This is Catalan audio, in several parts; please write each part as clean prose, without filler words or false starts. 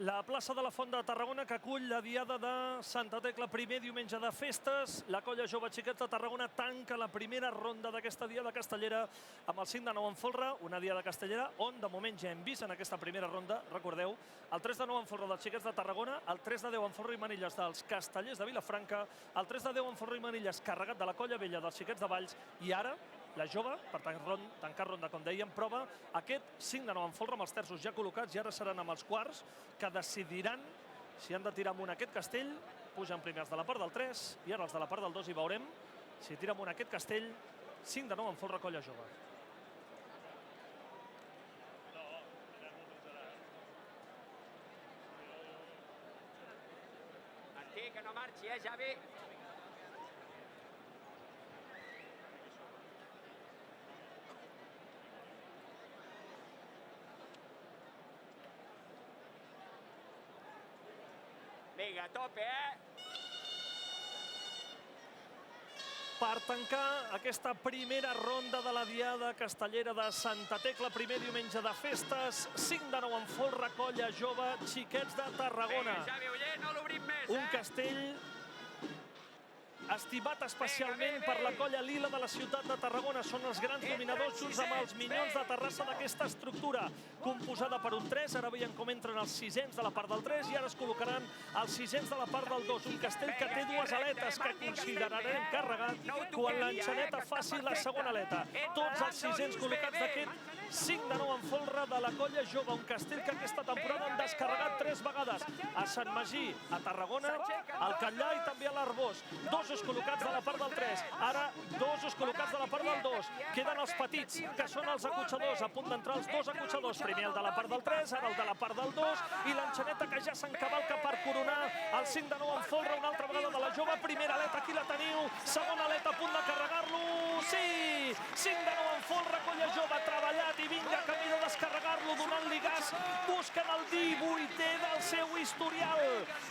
La plaça de la Font de Tarragona, que acull la diada de Santa Tecla, primer diumenge de festes. La colla jove Xiquets de Tarragona tanca la primera ronda d'aquesta diada castellera amb el 5 de 9 en folre, una diada castellera on de moment ja hem vist en aquesta primera ronda, recordeu, el 3 de 9 en folre dels Xiquets de Tarragona, el 3 de 10 en folre i manilles dels Castellers de Vilafranca, el 3 de 10 en folre i manilles carregat de la colla vella dels Xiquets de Valls, i ara la jove, per tancar ronda, com dèiem, prova aquest 5 de 9 en folre amb els terços ja col·locats, i ara seran amb els quarts que decidiran si han de tirar amunt aquest castell. Pugen primer els de la part del 3 i ara els de la part del 2, i veurem si tira amunt aquest castell. 5 de 9 en folre, colla jove. Martí, que no marxi, Javi. Vinga, a tope, Per tancar aquesta primera ronda de la diada castellera de Santa Tecla, primer diumenge de festes, 5 de 9 en folre, colla jove, Xiquets de Tarragona. Vinga, Javi Oller, no l'obrim més, Un castell estimat especialment per la colla lila de la ciutat de Tarragona. Són els grans dominadors junts amb els Minyons de Terrassa d'aquesta estructura, composada per un 3. Ara veiem com entren els sisens de la part del 3 i ara es col·locaran els sisens de la part del 2. Un castell que té dues aletes que considerarem carregat quan l'enxaneta faci la segona aleta. Tots els sisens col·locats d'aquest 5 de 9 en folre de la colla jove. Un castell que aquesta temporada han descarregat 3 vegades. A Sant Magí, a Tarragona, al Catllà i també a l'Arbós. Dosos col·locats de la part del 3. Ara dosos col·locats de la part del 2. Queden els petits, que són els acotxadors. A punt d'entrar els dos acotxadors. Primer el de la part del 3, ara el de la part del 2. I l'enxaneta que ja s'encavalca per coronar el 5 de 9 en folre una altra vegada de la jove. Primera aleta, aquí la teniu. Segona aleta, a punt de carregar-lo. Sí! 5 de 9 en folre, colla jove, treballat i vinga, camí de descarregar-lo, donant-li gas. Busquen el 18è del seu historial.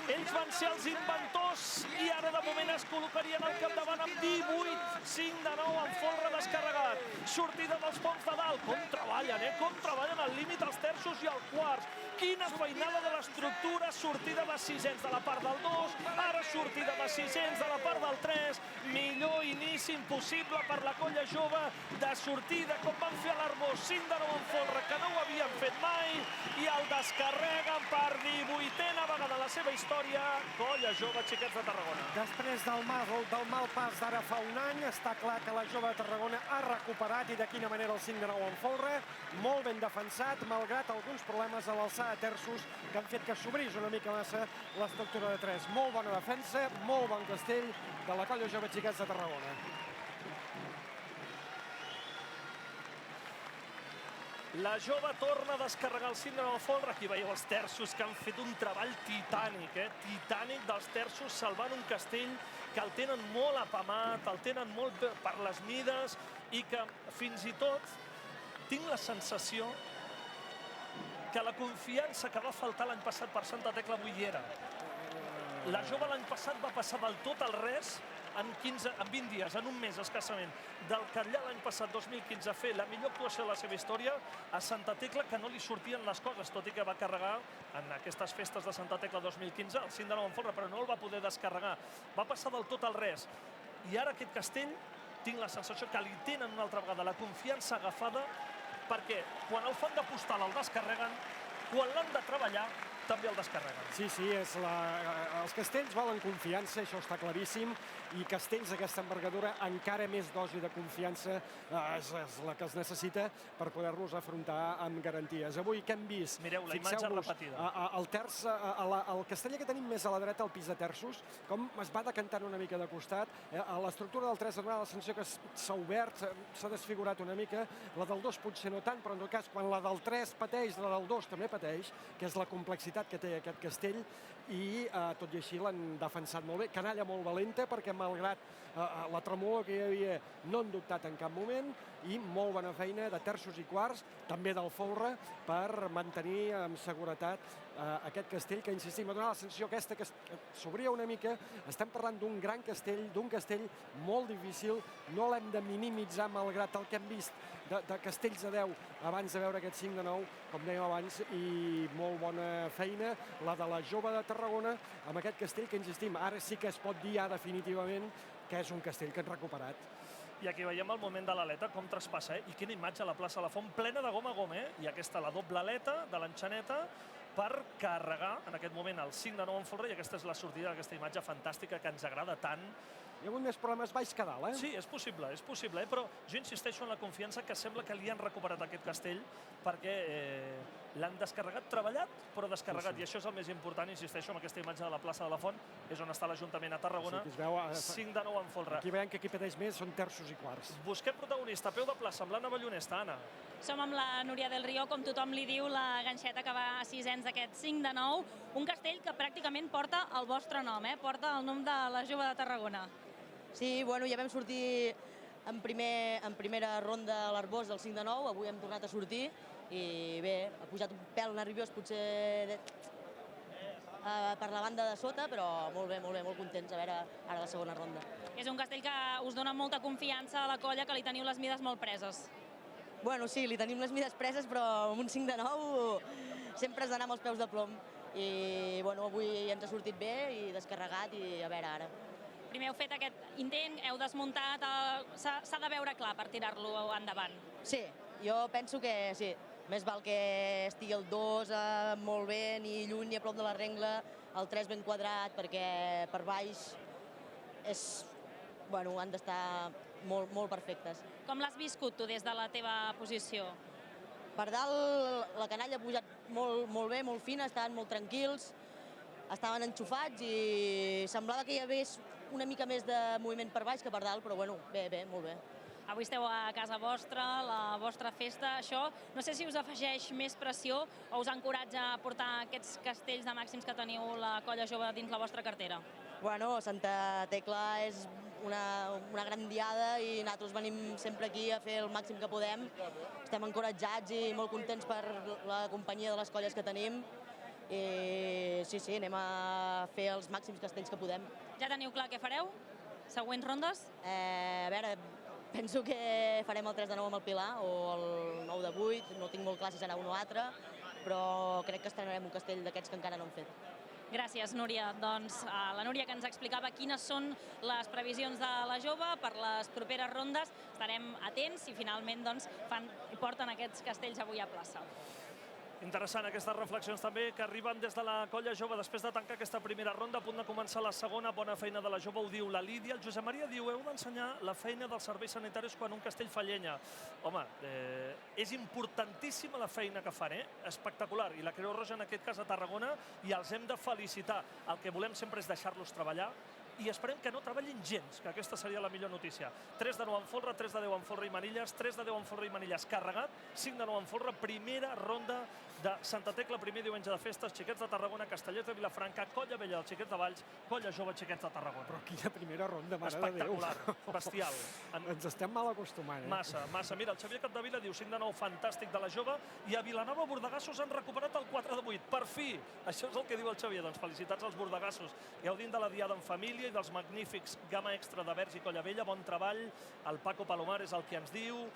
Ells van ser els inventors i ara de moment es col·locarien al capdavant amb 18, 5 de 9 en folre descarregat. Sortida dels ponts de dalt. Com treballen, Com treballen al límit els terços i els quarts. Quina feinada de l'estructura. Sortida de sisens de la part del 2, ara sortida de sisens de la part del 3. Millor inici impossible per la colla jove de sortida, com van fer a l'Arbós. 5 de 9 en folre, que no ho havien fet mai, i el descarreguen per 18a vegada a la seva història, colla jove Xiquets de Tarragona. Després del mal pas d'ara fa un any, està clar que la jove de Tarragona ha recuperat, i de quina manera el 5 de 9 en folre, molt ben defensat, malgrat alguns problemes a l'alçada de terços que han fet que s'obrís una mica massa l'estructura de 3. Molt bona defensa, molt bon castell de la colla jove Xiquets de Tarragona. La jove torna a descarregar el 5 de 9 en folre. Aquí veieu els terços que han fet un treball titànic, titànic dels terços, salvant un castell que el tenen molt apamat, el tenen molt per les mides, i que fins i tot tinc la sensació que la confiança que va faltar l'any passat per Santa Tecla avui hi era. La jove l'any passat va passar del tot al res en 20 dies, en un mes escassament, del Catllà l'any passat, 2015, a fer la millor actuació de la seva història, a Santa Tecla, que no li sortien les coses, tot i que va carregar en aquestes festes de Santa Tecla 2015 el 5 de 9 en folre, però no el va poder descarregar. Va passar del tot al res. I ara aquest castell, tinc la sensació que li tenen una altra vegada la confiança agafada, perquè quan el fan de postal el descarreguen, quan l'han de treballar també el descarreguen. Sí, els castells volen confiança, això està claríssim, i castells d'aquesta envergadura, encara més dosi de confiança és la que es necessita per poder-los afrontar amb garanties. Avui, què hem vist? Mireu, la imatge repetida. El castell que tenim més a la dreta, el pis de terços, com es va decantant una mica de costat. L'estructura del 3 ha donat la sensació que s'ha obert, s'ha desfigurat una mica. La del 2 potser no tant, però en tot cas, quan la del 3 pateix, la del 2 també pateix, que és la complexitat que té aquest castell, i tot i així l'han defensat molt bé. Canalla molt valenta perquè malgrat la tremolor que hi havia no han dubtat en cap moment i molt bona feina de terços i quarts, també del folre, per mantenir amb seguretat aquest castell que, insistim, ha donat la sensació aquesta que s'obria una mica. Estem parlant d'un gran castell, d'un castell molt difícil, no l'hem de minimitzar malgrat el que hem vist de castells de 10 abans de veure aquest 5 de 9, com dèiem abans, i molt bona feina la de la Jove de Tarragona amb aquest castell que, insistim, ara sí que es pot dir ja definitivament que és un castell que han recuperat. I aquí veiem el moment de l'aleta, com traspassa, i quina imatge a la plaça de la Font, plena de gom a gom, i aquesta la doble aleta de l'enxaneta per carregar en aquest moment el 5 de 9 en folre, i aquesta és la sortida d'aquesta imatge fantàstica que ens agrada tant. Hi ha hagut més problemes baix que dalt, Sí, és possible, però jo insisteixo en la confiança que sembla que li han recuperat aquest castell perquè l'han descarregat, treballat, però descarregat, i això és el més important, insisteixo, amb aquesta imatge de la plaça de la Font, és on està l'Ajuntament a Tarragona, 5 de 9 en folre. Aquí veiem que qui pateix més són terços i quarts. Busquem protagonista, peu de plaça, amb l'Anna Ballonesta. Anna. Som amb la Núria del Río, com tothom li diu, la ganxeta que va a 6ens d'aquest 5 de 9, un castell que pràcticament porta el vostre nom, porta el nom de la Jove de Tarragona. Sí, bueno, ja vam sortir en primera ronda a l'Arbós del 5 de 9, avui hem tornat a sortir i bé, ha pujat un pèl nerviós potser per la banda de sota, però molt bé, molt contents a veure ara la segona ronda. És un castell que us dona molta confiança a la colla, que li teniu les mides molt preses. Bueno, sí, li tenim les mides preses, però amb un 5 de 9 sempre has d'anar amb els peus de plom. I bueno, avui ens ha sortit bé i descarregat i a veure ara. Primer heu fet aquest intent, heu desmuntat, s'ha de veure clar per tirar-lo endavant. Sí, jo penso que sí. Més val que estigui el 2 molt bé, ni lluny ni a prop de la rengla, el 3 ben quadrat, perquè per baix han d'estar molt perfectes. Com l'has viscut tu des de la teva posició? Per dalt la canalla ha pujat molt bé, molt fina, estaven molt tranquils, estaven enxufats i semblava que hi hagués una mica més de moviment per baix que per dalt, però bueno, bé, molt bé. Avui esteu a casa vostra, la vostra festa, això no sé si us afegeix més pressió o us encoratja a portar aquests castells de màxims que teniu la colla jove dins la vostra cartera? Bueno, Santa Tecla és una gran diada i nosaltres venim sempre aquí a fer el màxim que podem. Estem encoratjats i molt contents per la companyia de les colles que tenim i sí, anem a fer els màxims castells que podem. Ja teniu clar què fareu? Següents rondes? A veure, penso que farem el 3 de 9 amb el Pilar o el 9 de 8, no tinc molt clar si serà un o altre, però crec que estrenarem un castell d'aquests que encara no hem fet. Gràcies, Núria. Doncs la Núria que ens explicava quines són les previsions de la jove per les properes rondes. Estarem atents i finalment porten aquests castells avui a plaça. Interessant aquestes reflexions també que arriben des de la colla jove després de tancar aquesta primera ronda, a punt de començar la segona. Bona feina de la jove, ho diu la Lídia. El Josep Maria diu, heu d'ensenyar la feina dels serveis sanitaris quan un castell fa llenya. Home, és importantíssima la feina que fan, espectacular. I la Creu Roja en aquest cas a Tarragona, i els hem de felicitar. El que volem sempre és deixar-los treballar i esperem que no treballin gens, que aquesta seria la millor notícia. 3 de 9 en folre, 3 de 10 en folre i manilles, 3 de 10 en folre i manilles carregat, 5 de 9 en folre, primera ronda de Santa Tecla, primer diumenge de festes, Xiquets de Tarragona, Castellers de Vilafranca, Colla Vella dels Xiquets de Valls, Colla Jove Xiquets de Tarragona. Però quina primera ronda, mare de Déu. Espectacular, bestial. Ens estem mal acostumant, Massa. Mira, el Xavier Capdevila diu 5 de 9 fantàstic de la jove i a Vilanova Bordegassos han recuperat el 4 de 8. Per fi! Això és el que diu el Xavier. Doncs felicitats als bordegassos. Gaudint de la diada en família i dels magnífics gamma extra de Verge i Colla Vella. Bon treball. El Paco Palomar és el que ens diu.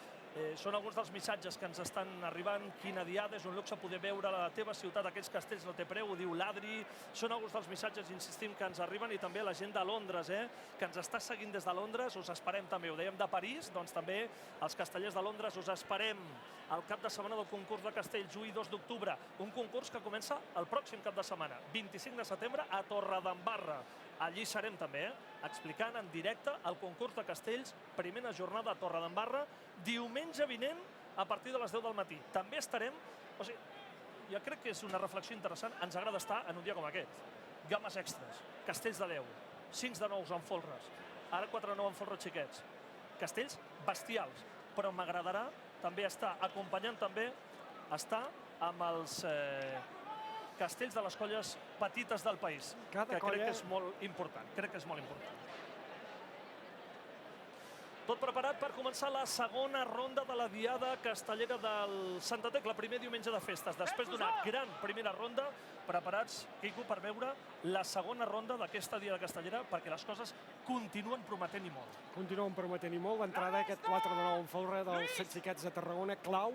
Són alguns dels missatges que ens estan arribant. Quina diada, és un luxe poder veure a la teva ciutat aquells castells no té preu, ho diu l'Adri. Són alguns dels missatges, insistim, que ens arriben, i també la gent de Londres, que ens està seguint des de Londres. Us esperem també, ho dèiem de París, doncs també els castellers de Londres us esperem al cap de setmana del concurs de castells 1 i 2 d'octubre. Un concurs que comença el pròxim cap de setmana, 25 de setembre, a Torredembarra. Allí serem també, explicant en directe el concurs de castells, primera jornada a Torredembarra, diumenge vinent a partir de les 10 del matí. També estarem, jo crec que és una reflexió interessant, ens agrada estar en un dia com aquest. Games extres, castells de 10, 5 de 9 en folres, ara 4 de 9 en folres xiquets. Castells bestials, però m'agradarà també estar acompanyant també, estar amb els castells de les colles petites del país, que crec que és molt important. Tot preparat per començar la segona ronda de la Diada Castellera del Santa Tecla, primer diumenge de festes. Després d'una gran primera ronda, preparats, Quico, per veure la segona ronda d'aquesta Diada Castellera, perquè les coses continuen prometent i molt. Continuen prometent i molt. L'entrada aquest 4-9 en folre dels Xiquets de Tarragona, clau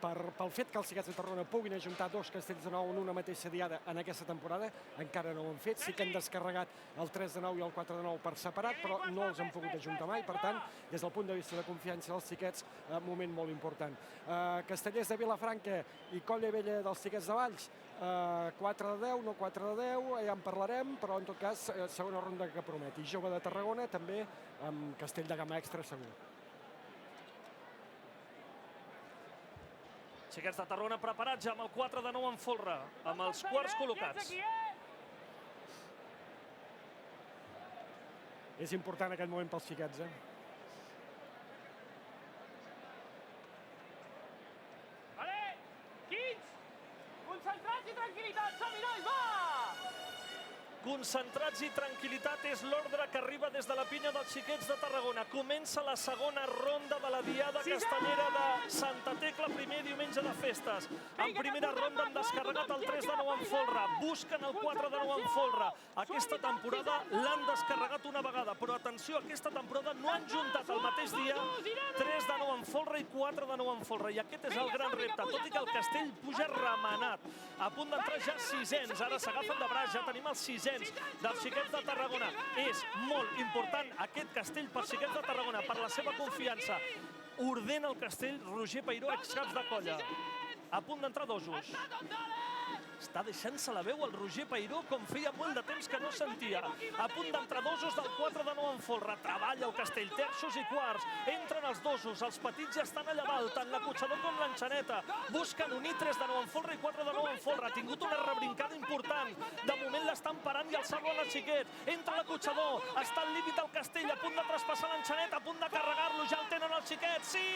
pel fet que els Xiquets de Tarragona puguin ajuntar dos castells de 9 en una mateixa diada en aquesta temporada. Encara no ho han fet. Sí que han descarregat el 3-9 i el 4-9 per separat, però no els han pogut ajuntar mai. Per tant, des del punt de vista de confiança dels Xiquets, moment molt important. Castellers de Vilafranca i Colla Vella dels Xiquets de Valls, 4-10, no 4-10, ja en parlarem, però en tot cas, segona ronda que prometi. Jove de Tarragona, també amb castell de gamma extra segur. Xiquets de Tarragona preparats ja amb el 4-9 en folre, amb els quarts col·locats. És important aquest moment pels Xiquets, Concentrats i tranquil·litat, som-hi, nois, va! Concentrats i tranquil·litat és l'ordre que arriba des de la pinya dels Xiquets de Tarragona. Comença la segona ronda de la Diada Castellera de Santa Tecla, primer diumenge de festes. En primera ronda han descarregat el 3-9 en folre, busquen el 4-9 en folre. Aquesta temporada l'han descarregat una vegada, però atenció, aquesta temporada no han juntat el mateix dia 3-9 en folre i 4-9 en folre, i aquest és el gran repte, tot i que el castell puja remenat. A punt d'entrar ja sisens, ara s'agafen de braç, ja tenim els sisens dels Xiquets de Tarragona. És molt important aquest castell per Xiquets de Tarragona, per la seva confiança. Ordena el castell Roger Peiró, excaps de colla. A punt d'entrar dosos. Està deixant-se la veu el Roger Peiró com feia molt de temps que no sentia. A punt d'entrar dosos del 4-9 en folre. Treballa el castell, terços i quarts. Entren els dosos, els petits ja estan allà dalt, tant l'acotxador com l'enxaneta. Busquen unir 3-9 en folre i 4-9 en folre. Ha tingut una rebrincada important. De moment l'estan parant i alçant-lo a Xiquets. Entra l'acotxador, està al límit del castell, a punt de traspassar l'enxaneta, a punt de carregar-lo, ja el tenen els Xiquets. Sí!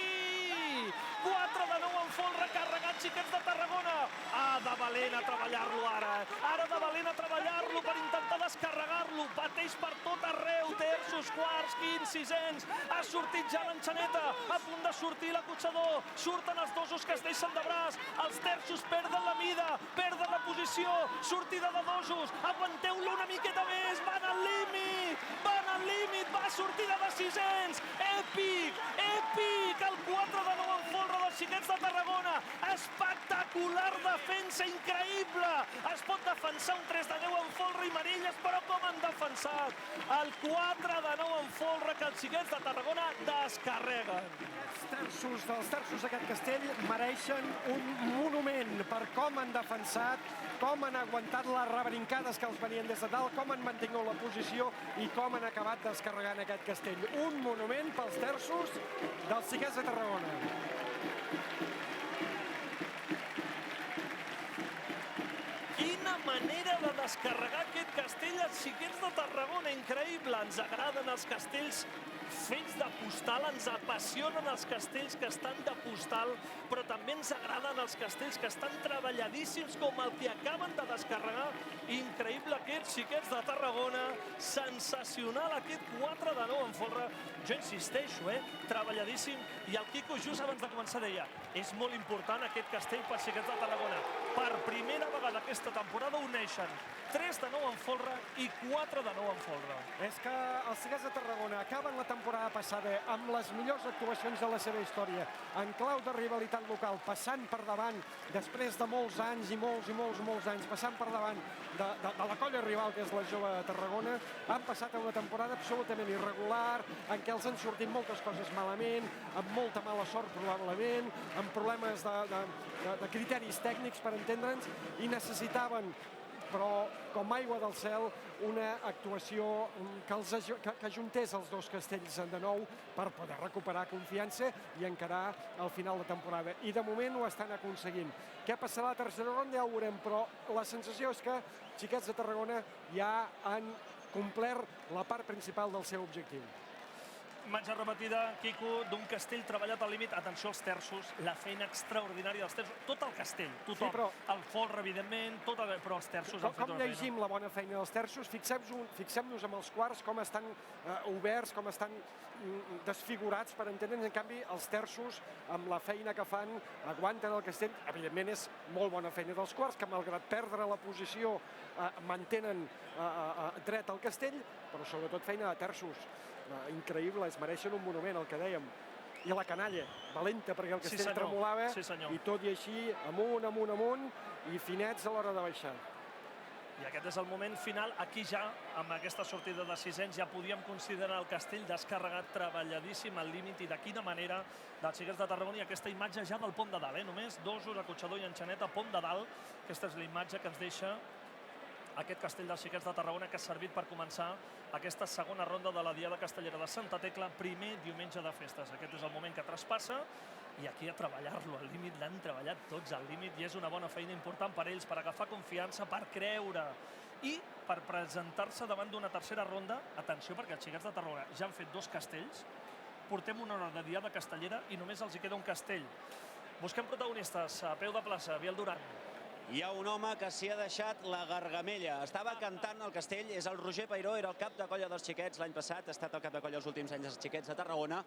4-9 en folre, carregat Xiquets de Tarragona. Ha de valent a treballar-lo ara. Ara de valent a treballar-lo per intentar descarregar-lo. Pateix per tot arreu, terços, quarts, quins, sisens. Ha sortit ja l'enxaneta, a punt de sortir l'acotxador. Surten els dosos que es deixen de braç. Els terços perden la mida, perden la posició. Sortida de dosos, aguanteu-lo una miqueta més. Van al límit, va sortida de sisens. Èpic, èpic, el 4-9 en folre dels Xiquets de Tarragona. Espectacular defensa, increïble. Es pot defensar un 3-10 en folre i Marelles, però com han defensat el 4-9 en folre que els Xiquets de Tarragona descarreguen. Els terços d'aquest castell mereixen un monument per com han defensat, com han aguantat les rebrincades que els venien des de dalt, com han mantingut la posició i com han acabat descarregant aquest castell. Un monument pels terços dels Xiquets de Tarragona. Quina manera de descarregar aquest castell als Xiquets de Tarragona, increïble. Ens agraden els castells fets de postal, ens apassionen els castells que estan de postal, però també ens agraden els castells que estan treballadíssims com el que acaben de descarregar. Increïble aquests Xiquets de Tarragona, sensacional aquest 4-9 en folre. Jo insisteixo, treballadíssim, i el Quico just abans de començar deia és molt important aquest castell per Xiquets de Tarragona. Per primera vegada aquesta temporada uneixen 3-9 en folre i 4-9 en folre. És que els Xiquets de Tarragona acaben la temporada passada amb les millors actuacions de la seva història, en clau de rivalitat local, passant per davant, després de molts anys i molts anys, passant per davant de la colla rival, que és la Jove de Tarragona. Han passat una temporada absolutament irregular, en què els han sortit moltes coses malament, amb molta mala sort probablement, amb problemes de criteris tècnics, per entendre'ns, i necessitaven, però com aigua del cel, una actuació que ajuntés els dos castells de nou per poder recuperar confiança i encarar el final de temporada. I de moment ho estan aconseguint. Què passarà a la tercera ronda ja ho veurem, però la sensació és que Xiquets de Tarragona ja han complert la part principal del seu objectiu. Imatge repetida, Quico, d'un castell treballat al límit. Atenció als terços, la feina extraordinària dels terços. Tot el castell, tothom. Sí, però... El folre, evidentment, però els terços han fet Com una feina. llegim la bona feina dels terços? Fixem-nos amb els quarts com estan oberts, com estan desfigurats, per entendre'ns. En canvi, els terços, amb la feina que fan, aguanten el castell. Evidentment, és molt bona feina dels quarts, que malgrat perdre la posició mantenen dret al castell, però sobretot feina de terços. Increïble, es mereixen un monument, el que dèiem. I la canalla, valenta, perquè el castell tremolava, i tot i així, amunt, i finets a l'hora de baixar. I aquest és el moment final. Aquí ja, amb aquesta sortida de sisens, ja podíem considerar el castell descarregat, treballadíssim al límit, i de quina manera dels Xiquets de Tarragona. I aquesta imatge ja del Pont de Dalt, només dosos, acotxador i enxaneta, Pont de Dalt. Aquesta és la imatge que ens deixa aquest castell dels Xiquets de Tarragona, que ha servit per començar aquesta segona ronda de la Diada Castellera de Santa Tecla, primer diumenge de festes. Aquest és el moment que traspassa, i aquí a treballar-lo al límit, l'han treballat tots al límit, i és una bona feina important per ells, per agafar confiança, per creure i per presentar-se davant d'una tercera ronda. Atenció, perquè els Xiquets de Tarragona ja han fet 2 castells, portem una hora de Diada Castellera i només els hi queda un castell. Busquem protagonistes, a peu de plaça, Biel Duran. Hi ha un home que s'hi ha deixat la gargamella. Estava cantant al castell, és el Roger Peiró, era el cap de colla dels Xiquets l'any passat, ha estat el cap de colla els últims anys dels Xiquets de Tarragona,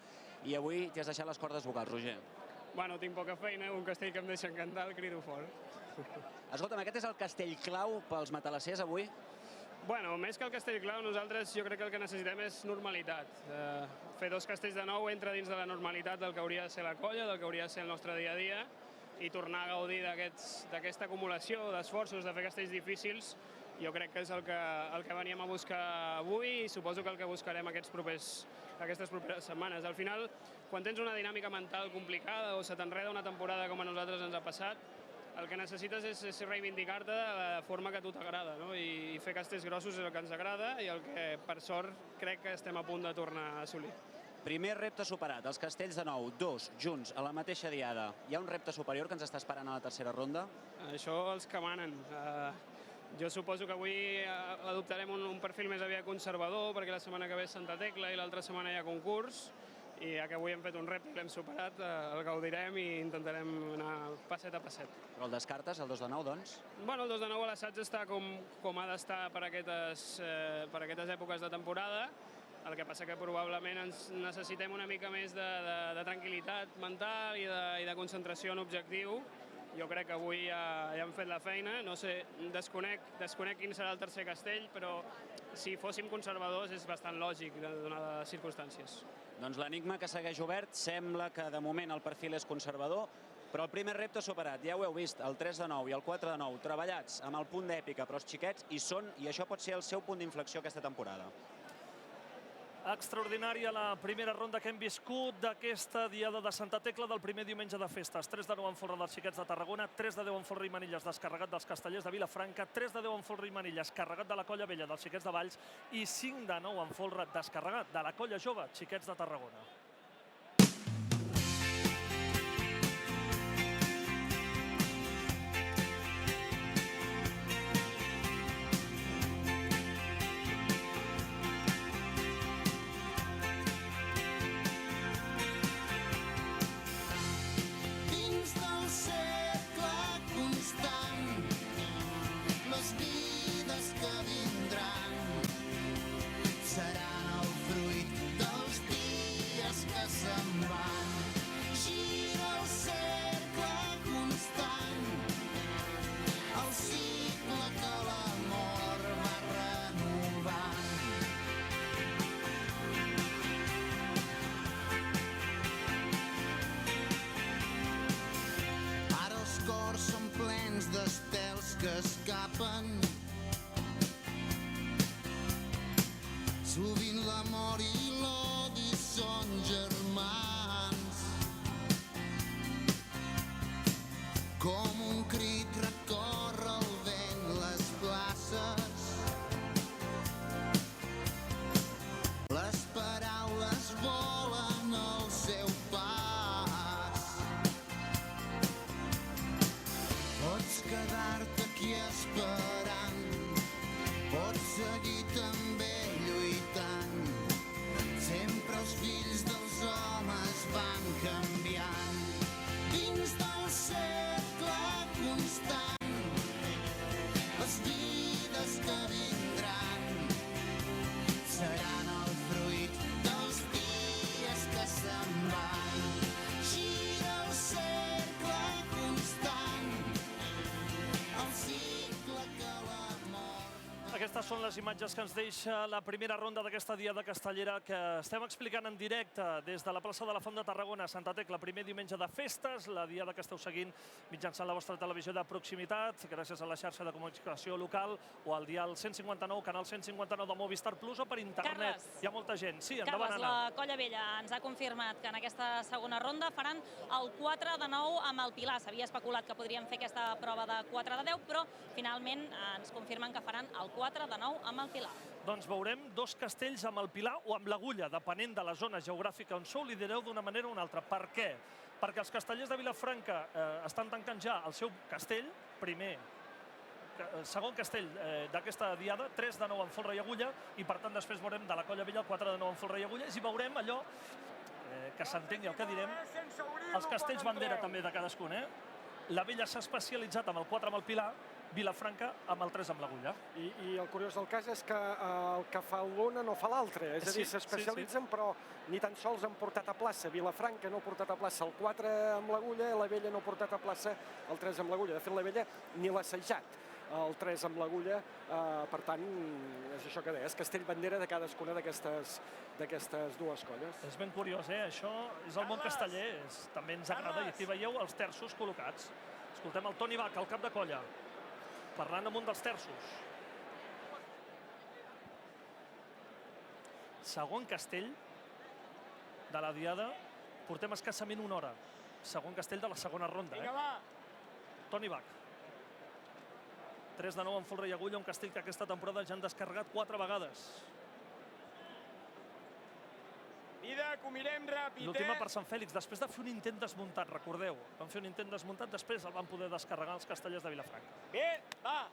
i avui t'hi has deixat les cordes vocals, Roger. Bueno, tinc poca feina, un castell que em deixen cantar, el crido fort. Escolta'm, aquest és el castell clau pels matalassers avui? Bueno, més que el castell clau, nosaltres jo crec que el que necessitem és normalitat. Fer 2 castells de nou entra dins de la normalitat del que hauria de ser la colla, del que hauria de ser el nostre dia a dia, i tornar a gaudir d'aquesta acumulació d'esforços de fer castells difícils, jo crec que és el que veníem a buscar avui, i suposo que el que buscarem aquestes properes setmanes. Al final, quan tens una dinàmica mental complicada o se t'enreda una temporada com a nosaltres ens ha passat, el que necessites és reivindicar-te de la forma que a tu t'agrada, no? I fer castells grossos és el que ens agrada i el que, per sort, crec que estem a punt de tornar a assolir. Primer repte superat, els castells de nou, 2 junts, a la mateixa diada. Hi ha un repte superior que ens està esperant a la tercera ronda? Això els que manen. Jo suposo que avui adoptarem un perfil més aviat conservador, perquè la setmana que ve és Santa Tecla i l'altra setmana hi ha concurs, i ja que avui hem fet un repte i l'hem superat, el gaudirem i intentarem anar passet a passet. Però el descartes, el 2 de 9, doncs? Bueno, el 2 de 9 a l'assaig està com ha d'estar per aquestes èpoques de temporada. El que passa que probablement ens necessitem una mica més de tranquil·litat mental i de concentració en objectiu. Jo crec que avui ja hem fet la feina. No sé, desconec quin serà el tercer castell, però si fóssim conservadors és bastant lògic, donades les circumstàncies. Doncs l'enigma que segueix obert, sembla que de moment el perfil és conservador, però el primer repte superat, ja ho heu vist, el 3 de 9 i el 4 de 9, treballats amb el punt d'èpica, però els Xiquets hi són, i això pot ser el seu punt d'inflexió aquesta temporada. Extraordinària la primera ronda que hem viscut d'aquesta Diada de Santa Tecla del primer diumenge de festes. 3 de 9 en folre dels Xiquets de Tarragona, 3 de 10 en folre i manilles descarregat dels Castellers de Vilafranca, 3 de 10 en folre i manilles carregat de la Colla Vella dels Xiquets de Valls i 5 de 9 en folre descarregat de la Colla Jove Xiquets de Tarragona. Seran el fruit dels dies Aquestes són les imatges que ens deixa la primera ronda d'aquesta diada castellera que estem explicant en directe des de la plaça de la Font de Tarragona a Santa Tecla, primer diumenge de festes, la diada que esteu seguint mitjançant la vostra televisió de proximitat, gràcies a la xarxa de comunicació local o al dial 159, canal 159 de Movistar Plus o per internet. Carles. Hi ha molta gent. Sí, endavant, Carles, Anna. la Colla Vella ens ha confirmat que en aquesta segona ronda faran el 4 de 9 amb el Pilar. S'havia especulat que podrien fer aquesta prova de 4 de 10, però finalment ens confirmen que faran el 4 de 9 amb el Pilar. Doncs veurem dos castells amb el Pilar o amb l'Agulla, depenent de la zona geogràfica on sou, li direu d'una manera o una altra. Per què? Perquè els castellers de Vilafranca estan tancant ja el seu castell, segon castell d'aquesta diada, 3 de 9 amb folre i agulla, i per tant després veurem de la Colla Vella el 4 de 9 amb folre i agulla, i veurem allò que s'entengui el que direm, els castells bandera també de cadascun, La Vella s'ha especialitzat amb el 4 amb el Pilar, Vilafranca amb el 3 amb l'Agulla. I el curiós del cas és que el que fa l'una no fa l'altre, és a dir, s'especialitzen, però ni tan sols han portat a plaça. Vilafranca no ha portat a plaça el 4 amb l'Agulla, la Vella no ha portat a plaça el 3 amb l'Agulla. De fet, la Vella ni l'ha assajat el 3 amb l'Agulla, per tant, és això que deies, castell bandera de cadascuna d'aquestes dues colles. És ben curiós, Això és el món casteller, també ens agrada, i aquí veieu els terços col·locats. Escoltem el Toni Bach, el cap de colla, parlant amb un dels terços. Segon castell de la diada, portem escassament una hora. Segon castell de la segona ronda, Toni Bach. 3 de 9 amb folre i agulla, un castell que aquesta temporada ja han descarregat 4 vegades. Vida, que ho mirem ràpid, L'última per Sant Fèlix, després de fer un intent desmuntat, recordeu. Van fer un intent desmuntat, després el van poder descarregar els castellers de Vilafranca. Bé, va.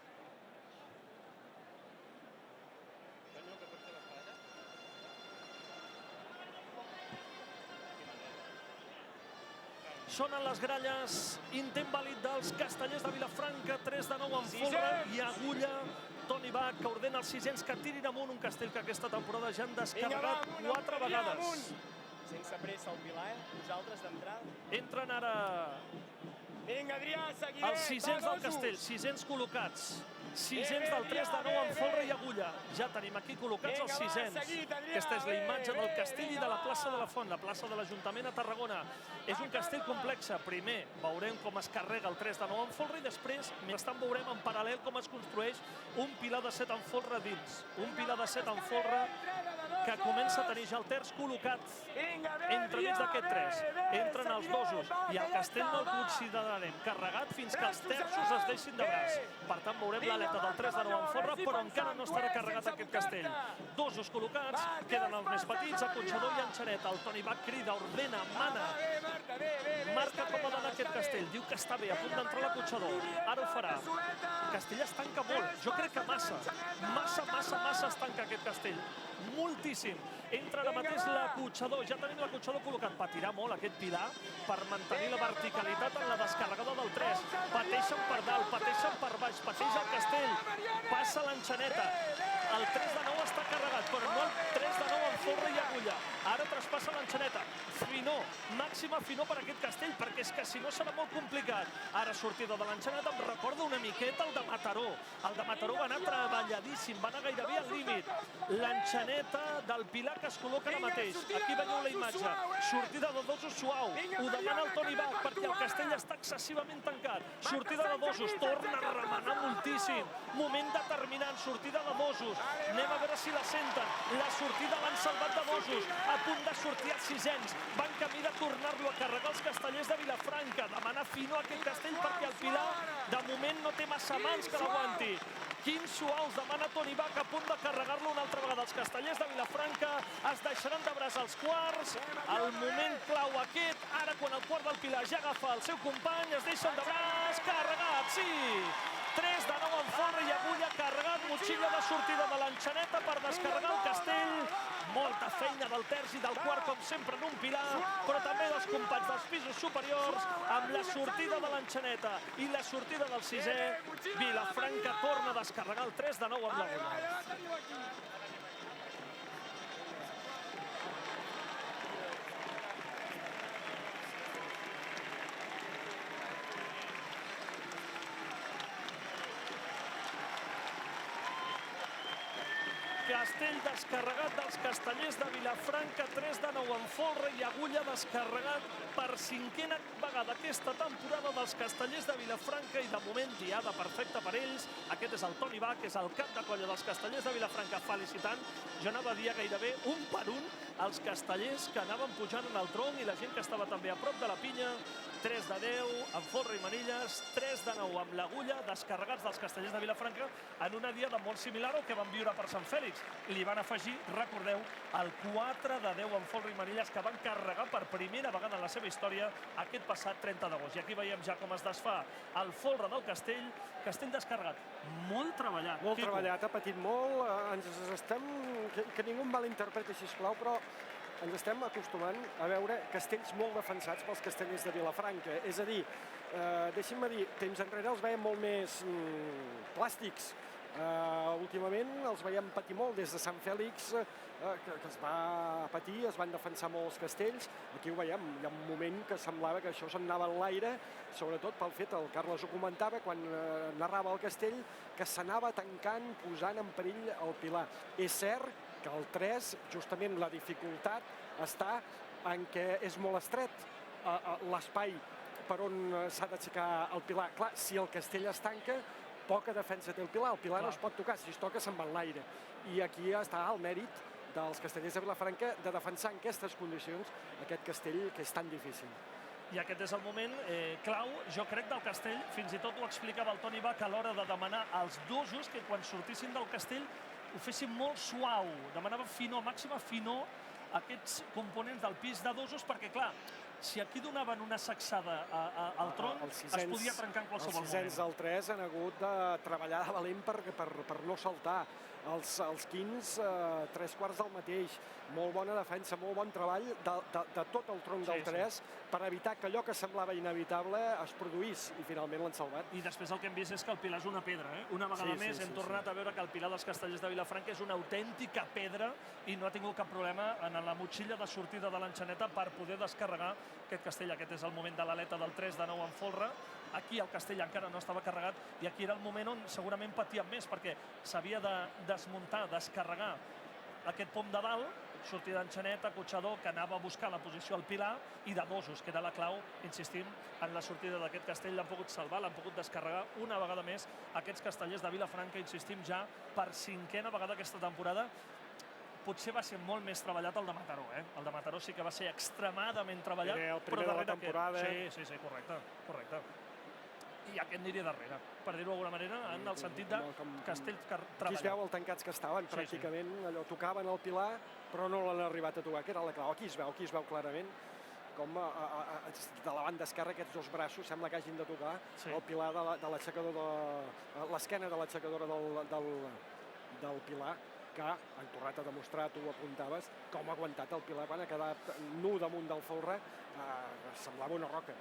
Sonen les gralles, intent vàlid dels castellers de Vilafranca, 3 de 9 amb folre i agulla. Toni Bach, que ordena els sisens que tirin amunt, un castell que aquesta temporada ja han descarregat 4 vegades. Sense pressa el Pilar, vosaltres d'entrada. Entren ara Vinga, Adrià, seguiré. els sisens del castell, sisens col·locats. Sisens del 3 de 9 amb folre i agulla. Ja tenim aquí col·locats els sisens. Aquesta és la imatge del castell i de la plaça de la Font, la plaça de l'Ajuntament a Tarragona. És un castell complex. Primer veurem com es carrega el 3 de 9 amb folre i després, mentrestant, veurem en paral·lel com es construeix un pilar de 7 amb folre dins. Un pilar de 7 amb folre que comença a tenir ja el terç col·locat entremig d'aquest 3. Entren els dosos i el castell no el considerarem carregat fins que els terços es deixin de braç. Per tant, veurem l'aleta del 3 de 9 amb folre, però encara no estarà carregat aquest castell. Dosos col·locats, queden els més petits, Acotxador i Enxaneta. El Toni Bach crida, ordena, mana. Marca com ha d'anar aquest castell. Diu que està bé, a punt d'entrar l'Acotxador. Ara ho farà. El castell es tanca molt. Jo crec que massa es tanca aquest castell. Moltíssim. Entra ara mateix l'Acotxador. Ja tenim l'Acotxador col·locat. Patirà molt aquest pilar per mantenir la verticalitat en la descarregada del 3. Pateixen per dalt, pateixen per baix, pateix el castell. Passa l'Enxaneta. El 3 de 9 està carregat, però no el 3 de 9 amb folre i agulla. Ara traspassa l'Enxaneta. Finor, màxima finor per aquest castell, perquè és que si no serà molt complicat. Ara sortida de l'Enxaneta em recorda una miqueta el de Mataró. El de Mataró va anar treballadíssim, va anar gairebé al límit. L'Enxaneta del Pilar que es col·loca ara mateix. Aquí veieu la imatge. Sortida de dosos suau. Ho demana el Toni Bach perquè el castell està excessivament tancat. Sortida de dosos, torna a remenar moltíssim. Moment determinant, sortida de dosos. Anem a veure si la senten. La sortida l'han salvat de dosos. A punt de sortir els sisens. Van camí de tornar-lo a carregar els castellers de Vilafranca. Demanar finor a aquest castell perquè el Pilar de moment no té massa mans que l'aguanti. Quins suaus demana Toni Bach, a punt de carregar-lo una altra vegada. Els castellers de Vilafranca es deixaran de braç als quarts. El moment clau aquest. Ara, quan el quart del Pilar ja agafa el seu company, es deixen de braç. Carregat, sí! 3 de 9 amb folre i agulla, carregat, motxilla de sortida de l'Enxaneta per descarregar el castell. Molta feina del terç i del quart, com sempre, en un Pilar, però també dels companys dels pisos superiors, amb la sortida de l'Enxaneta i la sortida del sisè. Vilafranca torna a descarregar el 3 de 9 amb l'agulla. Castell descarregat dels Castellers de Vilafranca, 3-9 en folre i Agulla descarregat per 5a vegada aquesta temporada dels Castellers de Vilafranca i de moment diada perfecta per ells. Aquest és el Toni Bach, és el cap de colla dels Castellers de Vilafranca felicitant. Jo anava a dir gairebé un per un els castellers que anaven pujant en el tronc i la gent que estava també a prop de la pinya. 3-10 amb folre i manilles, 3-9 amb l'Agulla, descarregats dels Castellers de Vilafranca en una diada molt similar al que van viure per Sant Fèlix. Li van afegir, recordeu, el 4-10 amb folre i manilles que van carregar per primera vegada en la seva història aquest passat 30 d'agost. I aquí veiem ja com es desfà el folre del Castell, Castell descarregat, molt treballat. Molt treballat, ha patit molt, ens estem... Que ningú em malinterpreti, sisplau, però ens estem acostumant a veure castells molt defensats pels castellers de Vilafranca. És a dir, deixin-me dir, temps enrere els veiem molt més plàstics. Últimament els veiem patir molt des de Sant Fèlix, que es va patir, es van defensar molts castells. Aquí ho veiem, hi ha un moment que semblava que això se'n anava en l'aire, sobretot pel fet, el Carles ho comentava quan narrava el castell, que s'anava tancant, posant en perill el Pilar. És cert que el 3, justament la dificultat està en què és molt estret l'espai per on s'ha d'aixecar el Pilar. Clar, si el castell es tanca, poca defensa té el Pilar no es pot tocar, si es toca se'n va en l'aire. I aquí està el mèrit dels castellers de Vilafranca de defensar en aquestes condicions aquest castell que és tan difícil. I aquest és el moment clau, jo crec, del castell. Fins i tot ho explicava el Toni Bach a l'hora de demanar als dosos que quan sortissin del castell ho fessin molt suau. Demanava finor, màxima finor, aquests components del pis de dosos, perquè, clar, si aquí donaven una sacsada al tronc, es podia trencar en qualsevol moment. Els sisens del 3 han hagut de treballar de valent per no saltar. Els quins, 3/4 del mateix. Molt bona defensa, molt bon treball de tot el tronc del 3 per evitar que allò que semblava inevitable es produís i finalment l'han salvat. I després el que hem vist és que el Pilar és una pedra. Una vegada més hem tornat a veure que el Pilar dels Castellers de Vilafranca és una autèntica pedra i no ha tingut cap problema en la motxilla de sortida de l'enxaneta per poder descarregar aquest castell. Aquest és el moment de l'aleta del 3-9 en folre. Aquí el castell encara no estava carregat i aquí era el moment on segurament patíem més perquè s'havia de desmuntar, descarregar aquest pom de dalt, sortida d'enxaneta, cotxador, que anava a buscar la posició al Pilar i de dosos, que era la clau, insistim, en la sortida d'aquest castell. L'han pogut salvar, l'han pogut descarregar una vegada més aquests castellers de Vilafranca, insistim, ja per 5a vegada aquesta temporada. Potser va ser molt més treballat el de Mataró, El de Mataró sí que va ser extremadament treballat. El primer de la temporada. Sí, correcte. I aquest aniria darrere, per dir-ho d'alguna manera, en el sentit de castell treballat. Aquí es veu el tancats que estaven, pràcticament, allò tocaven el Pilar, però no l'han arribat a tocar, que era la clau. Aquí es veu clarament com de la banda esquerra aquests dos braços sembla que hagin de tocar el Pilar de l'aixecador, l'esquena de l'aixecadora del Pilar, que han tornat a demostrar, tu ho apuntaves, com ha aguantat el Pilar quan ha quedat nu damunt del folre, semblava una roca.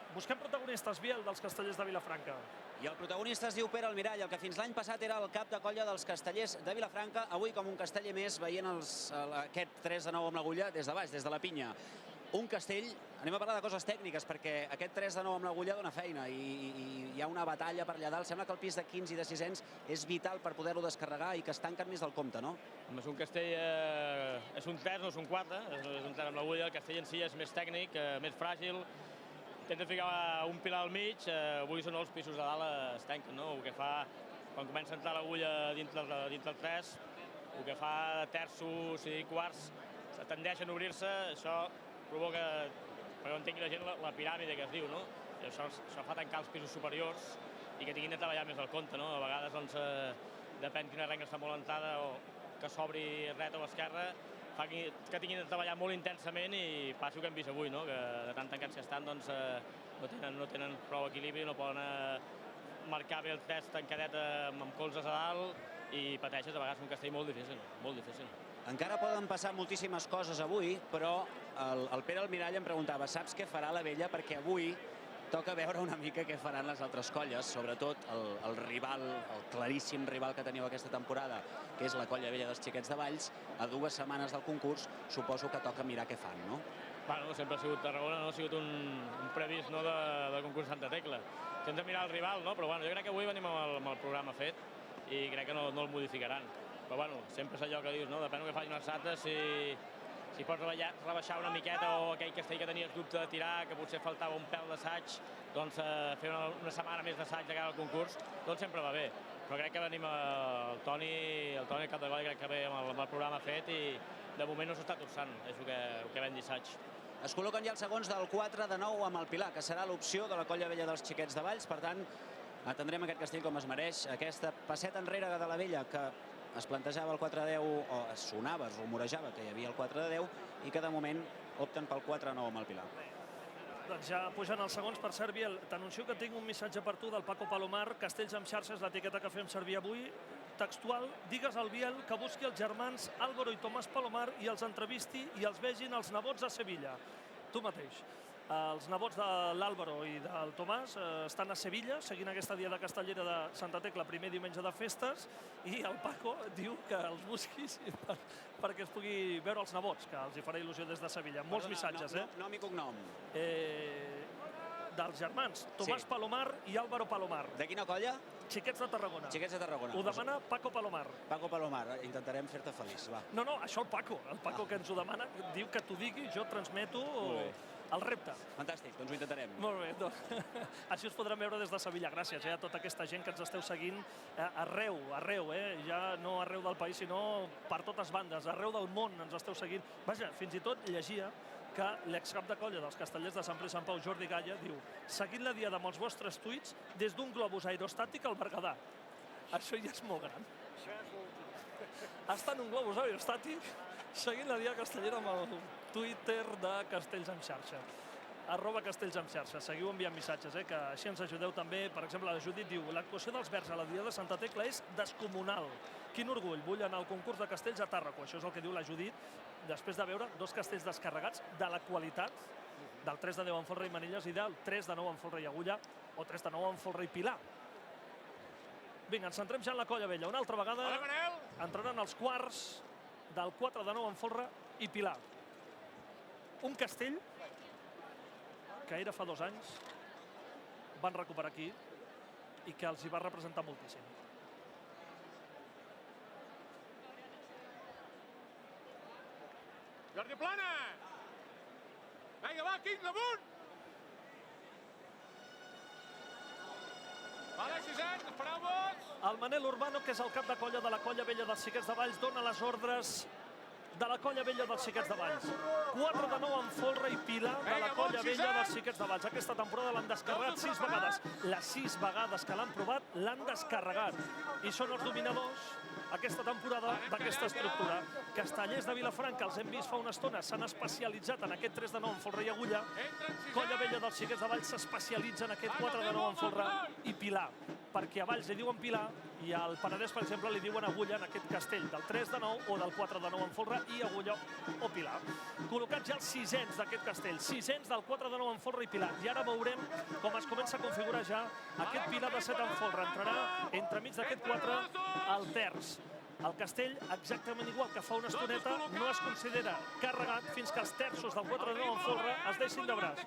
Busquem protagonistes, Biel, dels Castellers de Vilafranca. I el protagonista es diu Pere Almirall, el que fins l'any passat era el cap de colla dels Castellers de Vilafranca, avui com un casteller més veient aquest 3-9 amb l'Agulla des de baix, des de la pinya. Un castell, anem a parlar de coses tècniques, perquè aquest 3-9 amb l'Agulla dona feina i hi ha una batalla per allà dalt. Sembla que el pis de 15 i de 600 és vital per poder-lo descarregar i que es tanquen més del compte, no? És un castell, és un 3, no és un 4, és un 3 amb l'Agulla. El castell en si és més tècnic, més fràgil. Intenta ficar un pilar al mig, avui són els pisos de dalt es tanquen, no? El que fa, quan comença a entrar l'Agulla dins del 3, el que fa terços i quarts tendeixen a obrir-se, això provoca, perquè ho entengui la gent, la piràmide que es diu, no? I això fa tancar els pisos superiors i que tinguin de treballar més al compte, no? A vegades, doncs, depèn quina renga està molt entrada o que s'obri dreta o esquerra, fa que tinguin de treballar molt intensament i passi el que hem vist avui, no? Que de tan tancats que estan, doncs, no tenen prou equilibri, no poden marcar bé el 3 tancadet amb colzes a dalt i pateixes a vegades un castell molt difícil, molt difícil. Encara poden passar moltíssimes coses avui, però el Pere Almirall em preguntava, saps què farà la Vella? Perquè avui toca veure una mica què faran les altres colles, sobretot el rival, el claríssim rival que teniu aquesta temporada, que és la Colla Vella dels Xiquets de Valls. A 2 setmanes del concurs suposo que toca mirar què fan, no? Bueno, sempre ha sigut Tarragona, no ha sigut un previst del concurs Santa Tecla. Hem de mirar el rival, no? Però bueno, jo crec que avui venim amb el programa fet i crec que no el modificaran. Però bueno, sempre és allò que dius, no? Depèn del que facin els altres, si pots rebaixar una miqueta o aquell castell que tenies dubte de tirar, que potser faltava un pèl d'assaig, doncs fer una setmana més d'assaig de cara al concurs, doncs sempre va bé. Però crec que venim el Toni cap de colla, crec que ve amb el programa fet i de moment no s'ho està torçant, és el que vam dir assaig. Es col·loquen ja els segons del 4 de 9 amb el Pilar, que serà l'opció de la colla vella dels Xiquets de Valls. Per tant, atendrem aquest castell com es mereix. Aquesta passeta enrere de la vella que es plantejava el 4 de 10, o es sonava, es rumorejava que hi havia el 4 de 10, i que de moment opten pel 4 de 9 amb el Pilar. Doncs ja pugen els segons. Per cert, Biel, t'anuncio que tinc un missatge per tu del Paco Palomar. Castells amb xarxes, l'etiqueta que fem servir avui. Textual, digues al Biel que busqui els germans Álvaro i Tomàs Palomar i els entrevisti i els vegin els nebots a Sevilla. Tu mateix. Els nebots de l'Álvaro i del Tomàs estan a Sevilla, seguint aquesta diada castellera de Santa Tecla, primer diumenge de festes, i el Paco diu que els busquis perquè es pugui veure els nebots, que els hi farà il·lusió des de Sevilla. Molts missatges, eh? Nom i cognom. Dels germans, Tomàs Palomar i Álvaro Palomar. De quina colla? Xiquets de Tarragona. Xiquets de Tarragona. Ho demana Paco Palomar. Paco Palomar, intentarem fer-te feliç, va. No, això el Paco que ens ho demana, diu que t'ho digui, jo transmeto el repte. Fantàstic, doncs ho intentarem. Molt bé, doncs així us podrem veure des de Sevilla. Gràcies a tota aquesta gent que ens esteu seguint arreu, ja no arreu del país, sinó per totes bandes, arreu del món ens esteu seguint. Vaja, fins i tot llegia que l'excap de colla dels Castellers de Sant Pere i Sant Pau, Jordi Galla, diu: seguint la diada amb els vostres tuits des d'un globus aerostàtic al Berguedà. Això ja és molt gran. Està en un globus aerostàtic seguint la diada castellera amb el Twitter de Castells en xarxa. @Castells en xarxa. Seguiu enviant missatges, que així ens ajudeu també. Per exemple, la Judit diu: l'actuació dels Verds a la diada de Santa Tecla és descomunal. Quin orgull, vull anar al concurs de castells a Tàrraco. Això és el que diu la Judit, després de veure dos castells descarregats de la qualitat del 3 de 10 amb Folre i Manilles i del 3 de 9 amb Folre i Agulla, o 3 de 9 amb Folre i Pilar. Vinga, ens centrem ja en la colla vella. Una altra vegada entraran els quarts del 4 de 9 amb Folre i Pilar. Un castell que era fa 2 anys, van recuperar aquí i que els hi va representar moltíssim. Jordi Plana! Vinga, va, 15 damunt! Vale, 6 anys, espereu-vos! El Manel Urbano, que és el cap de colla de la colla vella dels Xiquets de Valls, dona les ordres de la colla vella dels Xiquets de Valls. 4 de 9 amb Folre i Pilar de la colla vella dels Xiquets de Valls. Aquesta temporada l'han descarregat 6 vegades. Les 6 vegades que l'han provat l'han descarregat. I són els dominadors aquesta temporada d'aquesta estructura. Castellers de Vilafranca, els hem vist fa una estona, s'han especialitzat en aquest 3 de 9 amb Folre i Agulla. Colla vella dels Xiquets de Valls s'especialitza en aquest 4 de 9 amb Folre i Pilar, perquè a Valls li diuen Pilar i al Penedès, per exemple, li diuen Agulla en aquest castell del 3 de 9 o del 4 de 9 amb Folre i Agulla o Pilar. Col·locats ja els sisens d'aquest castell, sisens del 4 de 9 amb Folre i Pilar. I ara veurem com es comença a configurar ja aquest Pilar de 7 amb Folre. Entrarà entremig d'aquest 4 el terç. El castell, exactament igual que fa una estoneta, no es considera carregat fins que els terços del 4 de 9 amb Folre es deixin de braç.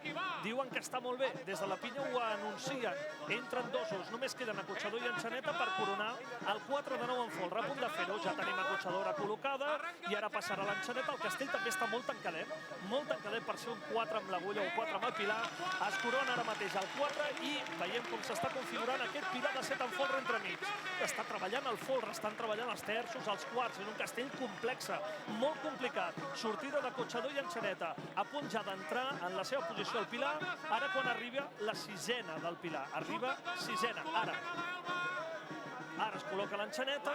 Diuen que està molt bé, des de la pinya ho anuncien. Entren dosos, només queden acotxador i enxaneta per coronar el 4 de 9 amb Folre. A punt de fer-ho, ja tenim acotxadora col·locada i ara passarà l'enxaneta. El castell també està molt tancadet per ser un 4 amb l'Agulla o un 4 amb el Pilar. Es corona ara mateix el 4 i veiem com s'està configurant aquest Pilar de 7 amb Folre entremig. Està treballant el Folre, estan treballant els terços, als quarts, en un castell complex, molt complicat. Sortida de cotxador i enxaneta. A punt ja d'entrar en la seva posició el Pilar, ara quan arriba la sisena del Pilar. Arriba sisena, ara. Ara es col·loca l'enxaneta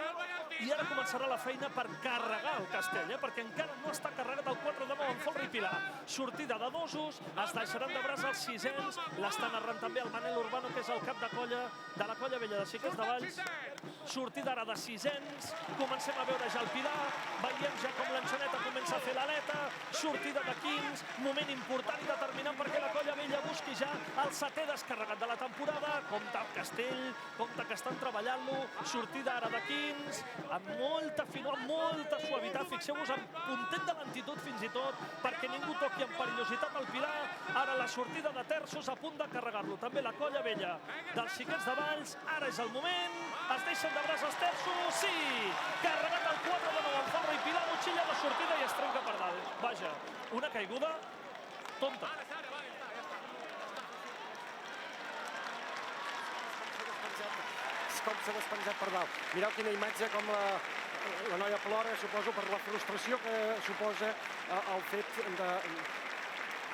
i ara començarà la feina per carregar el castell, perquè encara no està carregat el 4 de 9 amb Folre i Pilar. Sortida de dosos, es deixaran de braç els sisens, l'estan narrant també el Manel Urbano, que és el cap de colla de la colla vella de Xiquets de Valls. Sortida ara de sisens, comencem a veure ja el Pilar, veiem ja com l'enxaneta comença a fer l'aleta, sortida de quins, moment important i determinant perquè la colla vella busqui ja el 7è descarregat de la temporada. Compte el castell, compte que estan treballant-lo, sortida ara de quins, amb molta finor, amb molta suavitat, fixeu-vos, amb puntet de lentitud fins i tot, perquè ningú toqui amb perillositat el Pilar. Ara la sortida de terços a punt de carregar-lo, també la colla vella dels Xiquets de Valls. Ara és el moment, Es deixen de braç els terços, sí! Carregat el 4 de nou en Folra i Pilar, motxilla de sortida i es trenca per dalt. Vaja, una caiguda tonta. Com s'ha despenjat per dalt. Mireu quina imatge, com la noia plora, suposo, per la frustració que suposa el fet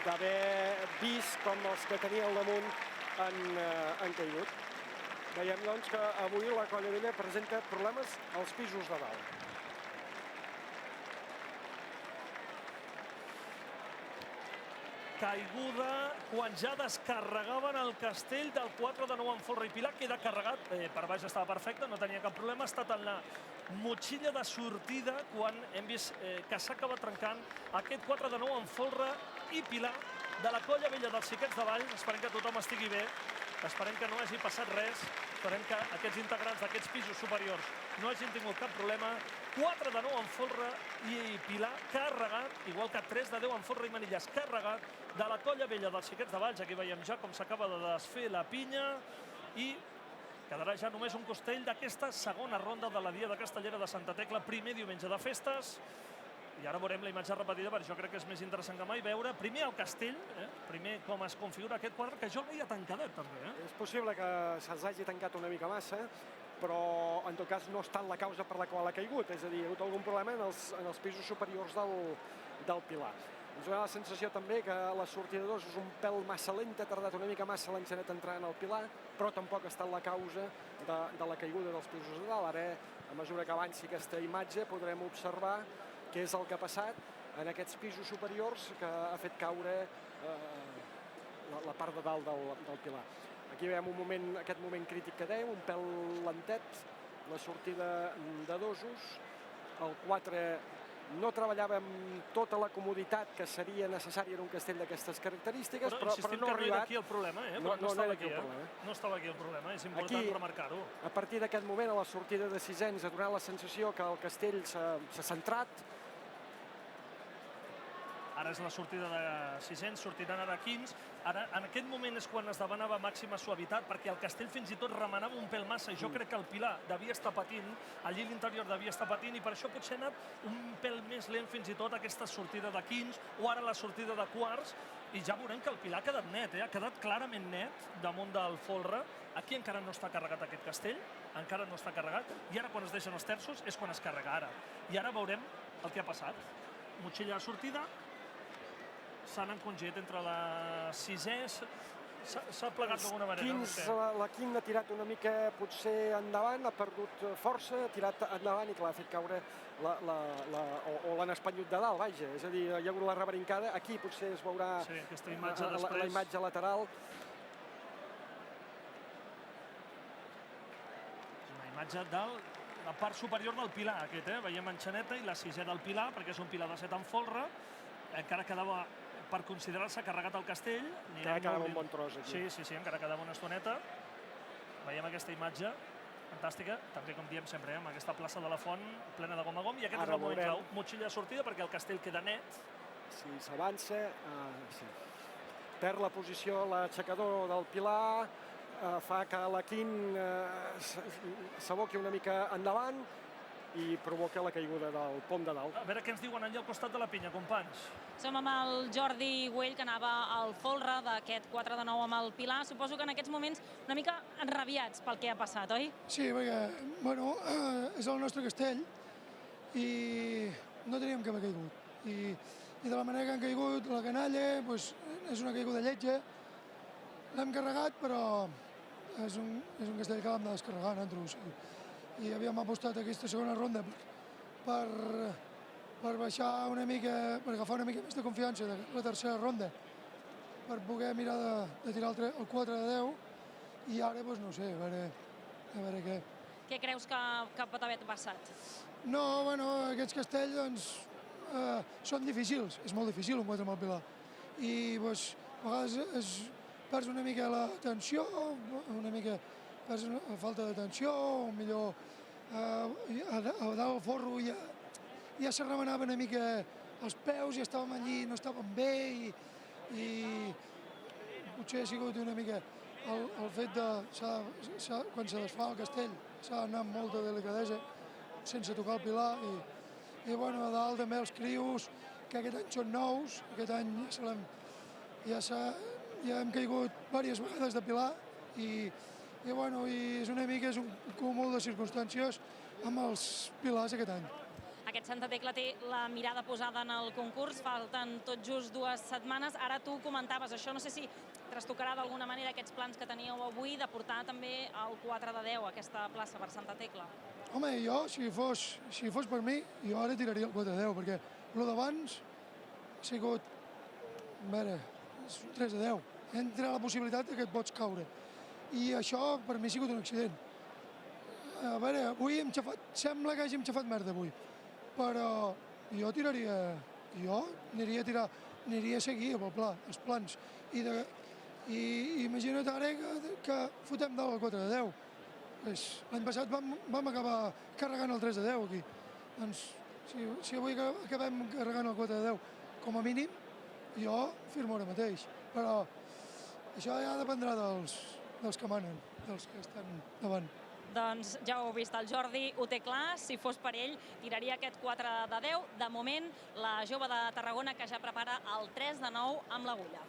d'haver vist com els que tenia al damunt han caigut. Veiem, doncs, que avui la Colla Vella presenta problemes als pisos de dalt. Caiguda quan ja descarregaven el castell del 4 de nou en Folra i Pilar. Queda carregat, per baix estava perfecte, no tenia cap problema. Ha estat en la motxilla de sortida quan hem vist que s'ha acabat trencant aquest 4 de nou en Folra i Pilar de la Colla Vella dels Xiquets de Valls. Esperem que tothom estigui bé, esperem que no hagi passat res, esperem que aquests integrants d'aquests pisos superiors no hagin tingut cap problema. 4 de 9 en Folra i Pilar, carregat, igual que 3 de 10 en Folra i Manilles, carregat de la Colla Vella dels Xiquets de Valls. Aquí veiem ja com s'acaba de desfer la pinya i quedarà ja només un costell d'aquesta segona ronda de la Dia de Castellera de Santa Tecla, primer diumenge de festes. I ara veurem la imatge repetida, perquè jo crec que és més interessant que mai veure primer el castell, primer com es configura aquest quadre, que jo el veia tancadet també. És possible que se'ls hagi tancat una mica massa, però en tot cas no ha estat la causa per la qual ha caigut, és a dir, hi ha hagut algun problema en els pisos superiors del Pilar. Ens dona la sensació també que la sortida 2 és un pèl massa lenta, ha tardat una mica massa l'enxanet a entrar en el Pilar, però tampoc ha estat la causa de la caiguda dels pisos de dalt. Ara, a mesura que avanci aquesta imatge, podrem observar què és el que ha passat en aquests pisos superiors que ha fet caure la part de dalt del Pilar. Aquí veiem aquest moment crític que dèiem, un pèl lentet, la sortida de dosos, el 4 no treballava amb tota la comoditat que seria necessària en un castell d'aquestes característiques, però no ha arribat. No era aquí el problema, no estava aquí, no estava aquí el problema, és important remarcar-ho. A partir d'aquest moment, a la sortida de sisens, ha donat la sensació que el castell s'ha centrat. Ara és la sortida de sisens, sortiran ara 15. Ara, en aquest moment és quan es demanava màxima suavitat, perquè el castell fins i tot remenava un pèl massa, i jo crec que el Pilar devia estar patint, allí l'interior devia estar patint, i per això potser ha anat un pèl més lent fins i tot aquesta sortida de 15, o ara la sortida de quarts, i ja veurem que el Pilar ha quedat net, ha quedat clarament net damunt del Folra. Aquí encara no està carregat aquest castell, encara no està carregat, i ara quan es deixen els terços és quan es carrega ara. I ara veurem el que ha passat. Motxilla de sortida, s'han encongit entre la sisè, s'ha plegat d'alguna manera. La Quim ha tirat una mica potser endavant, ha perdut força, ha tirat endavant i clar, ha fet caure o l'han espanyut de dalt, vaja. És a dir, hi ha hagut la rebrincada, aquí potser es veurà la imatge lateral. Una imatge de la part superior del Pilar, aquest, veiem enxaneta i la sisè del Pilar, perquè és un Pilar de 7 en folre, encara quedava per considerar-se carregat el castell. Encara quedava un bon tros aquí. Sí, encara quedava una estoneta. Veiem aquesta imatge fantàstica, també com diem sempre, amb aquesta plaça de la Font plena de gom a gom, i aquest és el moment clau. Motxilla de sortida perquè el castell queda net. Sí, s'avança. Perd la posició l'aixecador del Pilar, fa que la Quim s'aboqui una mica endavant i provoca la caiguda del pom de dalt. A veure què ens diuen allà al costat de la pinya, companys. Som amb el Jordi Güell, que anava al folre d'aquest 4 de 9 amb el Pilar. Suposo que en aquests moments una mica enrabiats pel que ha passat, oi? Sí, perquè, bueno, és el nostre castell i no teníem que haver caigut. I de la manera que han caigut la canalla, doncs, és una caiguda lletja. L'hem carregat, però és un castell que l'hem de descarregar nosaltres. I havíem apostat aquesta segona ronda per baixar una mica, per agafar una mica més de confiança de la tercera ronda, per poder mirar de tirar el 4 de 10, i ara, doncs, no sé, a veure què. Què creus que pot haver passat? No, bueno, aquests castells, doncs, són difícils, és molt difícil un 4 amb el Pilar. I, doncs, a vegades perds una mica la tensió, una mica perds la falta de tensió, o millor a dalt del forro ja se remenava una mica els peus i estàvem allí, no estàvem bé, i potser ha sigut una mica el fet de quan se desfà el castell, s'ha d'anar amb molta delicadesa, sense tocar el pilar, i bueno, a dalt també els crios, que aquest any són nous, aquest any ja hem caigut diverses vegades de pilar, i bueno, és una mica un cúmul de circumstàncies amb els pilars aquest any. Aquest Santa Tecla té la mirada posada en el concurs, falten tot just 2 setmanes. Ara tu comentaves això, no sé si trastocarà d'alguna manera aquests plans que teníeu avui de portar també el 4 de 10 a aquesta plaça per Santa Tecla. Home, jo, si fos per mi, jo ara tiraria el 4 de 10, perquè el d'abans ha sigut, a veure, és un 3 de 10. Entra la possibilitat que et pots caure. I això per mi ha sigut un accident. A veure, avui hem xafat, sembla que hàgim xafat merda avui, però jo aniria a seguir amb el pla, els plans. I imagina't ara que fotem dalt el 4 de 10. L'any passat vam acabar carregant el 3 de 10 aquí. Doncs si avui acabem carregant el 4 de 10 com a mínim, jo firmo ara mateix. Però això ja dependrà dels que manen, dels que estan davant. Doncs ja ho heu vist, el Jordi ho té clar, si fos per ell tiraria aquest 4 de 10. De moment, la jove de Tarragona que ja prepara el 3 de 9 amb l'agulla.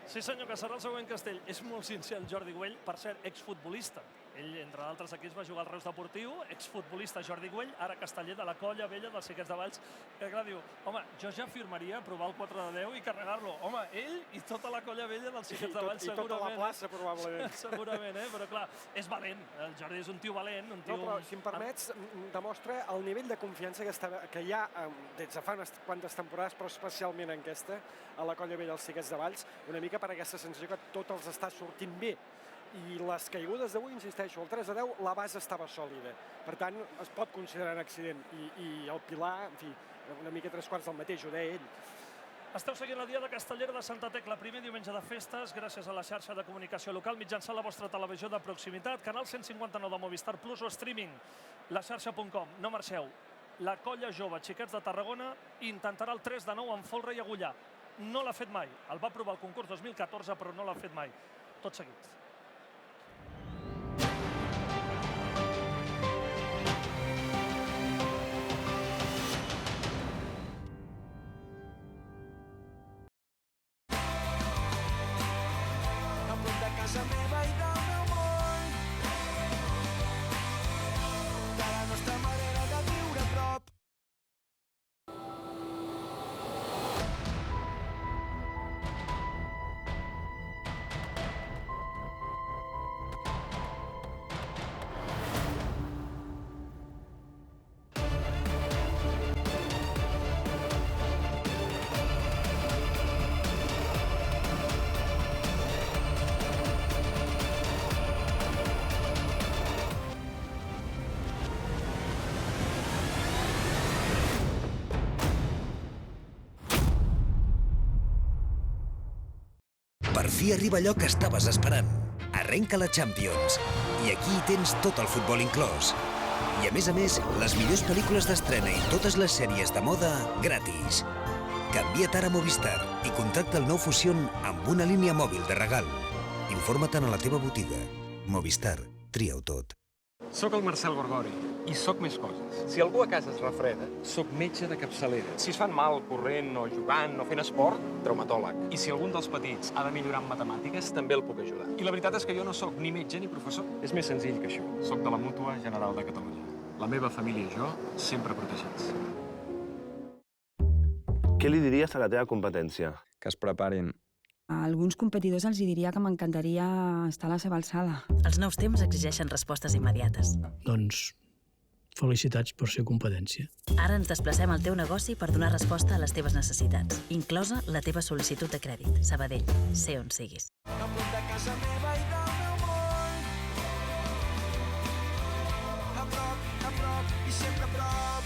Sí senyor, que serà el següent castell. És molt sincer el Jordi Güell, per cert, exfutbolista. Ell, entre d'altres equips, va jugar al Reus Deportiu, exfutbolista Jordi Güell, ara casteller de la Colla Vella dels Xiquets de Valls, que clar, diu, home, jo ja firmaria provar el 4 de 10 i carregar-lo. Home, ell i tota la Colla Vella dels Xiquets de Valls, segurament. I tota la plaça, probablement. Segurament, però clar, és valent. El Jordi és un tio valent. Un tio... No, però, si em permets, demostra el nivell de confiança que hi ha des de fa unes quantes temporades, però especialment en aquesta, a la Colla Vella dels Xiquets de Valls, una mica per aquesta sensació que tot els està sortint bé. I les caigudes d'avui, insisteixo, el 3 de 10, la base estava sòlida. Per tant, es pot considerar un accident. I el Pilar, en fi, una mica 3/4 del mateix, ho deia ell. Esteu seguint la Diada Castellera de Santa Tecla, primer diumenge de festes, gràcies a la xarxa de comunicació local, mitjançant la vostra televisió de proximitat, canal 159 de Movistar Plus o streaming, laxarxa.com. No marxeu. La Colla Jove Xiquets de Tarragona intentarà el 3 de 9 amb folre i agulla. No l'ha fet mai. El va provar al concurs 2014, però no l'ha fet mai. Tot seguit. Casa meva i del meu món, de la nostra manera de viure a prop. Per fi arriba allò que estaves esperant. Arrenca la Champions. I aquí hi tens tot el futbol inclòs. I a més, les millors pel·lícules d'estrena i totes les sèries de moda gratis. Canvia't ara a Movistar i contracta el nou Fusion amb una línia mòbil de regal. Informa't a la teva botiga. Movistar. Tria-ho tot. Soc el Marcel Gorgori i soc més coses. Si algú a casa es refreda, soc metge de capçalera. Si es fan mal corrent o jugant o fent esport, traumatòleg. I si algun dels petits ha de millorar en matemàtiques, també el puc ajudar. I la veritat és que jo no soc ni metge ni professor. És més senzill que això. Soc de la Mútua General de Catalunya. La meva família i jo sempre protegits. Què li diries a la teva competència? Que es preparin. A alguns competidors els diria que m'encantaria estar a la seva alçada. Els nous temps exigeixen respostes immediates. Doncs, felicitats per ser competència. Ara ens desplacem al teu negoci per donar resposta a les teves necessitats, inclosa la teva sol·licitud de crèdit. Sabadell, sé on siguis. A prop de casa meva i del meu món, a prop i sempre a prop.